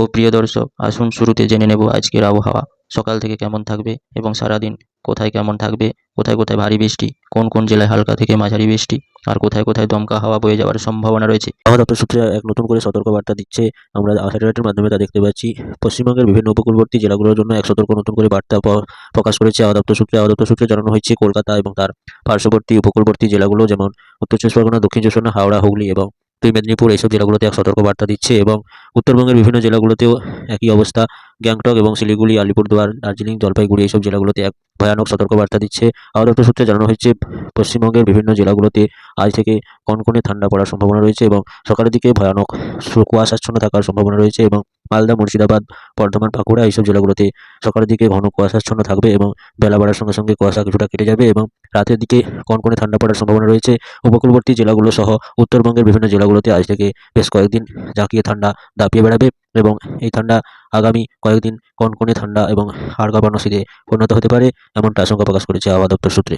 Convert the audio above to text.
তো প্রিয় দর্শক, আসুন শুরুতে জেনে নেব আজকের আবহাওয়া সকাল থেকে কেমন থাকবে এবং সারাদিন কোথায় কেমন থাকবে, কোথায় কোথায় ভারী বৃষ্টি, কোন কোন জেলায় হালকা থেকে মাঝারি বৃষ্টি, আর কোথায় কোথায় দমকা হাওয়া বয়ে যাওয়ার সম্ভাবনা রয়েছে। আবহাওয়া দপ্তর সূত্রে এক নতুন করে সতর্কবার্তা দিচ্ছে। আমরা স্যাটেলাইটের মাধ্যমে তা দেখতে পাচ্ছি। পশ্চিমবঙ্গের বিভিন্ন উপকূলবর্তী জেলাগুলোর জন্য এক সতর্ক নতুন করে বার্তা প্রকাশ করেছে আবহাওয়া দপ্তর সূত্রে জানানো হয়েছে কলকাতা এবং তার পার্শ্ববর্তী উপকূলবর্তী জেলাগুলো যেমন উত্তর চব্বিশ পরগনা, দক্ষিণ চব্বিশ পরগনা, হাওড়া, হুগলি এবং দুই মেদিনীপুর এইসব জেলাগুলোতে এক সতর্ক বার্তা দিচ্ছে এবং উত্তরবঙ্গের বিভিন্ন জেলাগুলোতেও একই অবস্থা। গ্যাংটক এবং শিলিগুড়ি, আলিপুরদুয়ার, দার্জিলিং, জলপাইগুড়ি এইসব জেলাগুলোতে এক ভয়ানক সতর্কবার্তা দিচ্ছে। আবহাওয়া দপ্তর সূত্রে জানানো হয়েছে পশ্চিমবঙ্গের বিভিন্ন জেলাগুলোতে আজ থেকে কনকনে ঠান্ডা পড়ার সম্ভাবনা রয়েছে এবং সকালের দিকে ভয়ানক কুয়াশাচ্ছন্ন থাকার সম্ভাবনা রয়েছে এবং মালদা, মুর্শিদাবাদ, বর্ধমান, বাঁকুড়া এইসব জেলাগুলোতে সকালের দিকে ঘন কুয়াশাচ্ছন্ন থাকবে এবং বেলা বাড়ার সঙ্গে সঙ্গে কুয়াশা কিছুটা কেটে যাবে এবং রাতের দিকে কনকনে ঠান্ডা পড়ার সম্ভাবনা রয়েছে। উপকূলবর্তী জেলাগুলো সহ উত্তরবঙ্গের বিভিন্ন জেলাগুলোতে আজ থেকে বেশ কয়েকদিন জাঁকিয়ে ঠান্ডা দাপিয়ে বেড়াবে এবং এই ঠান্ডা আগামী কয়েকদিন কনকনে ঠান্ডা এবং হাড় কাঁপানো শীতে পরিণত হতে পারে, এমনটা আশঙ্কা প্রকাশ করেছে আবহাওয়া দপ্তর সূত্রে।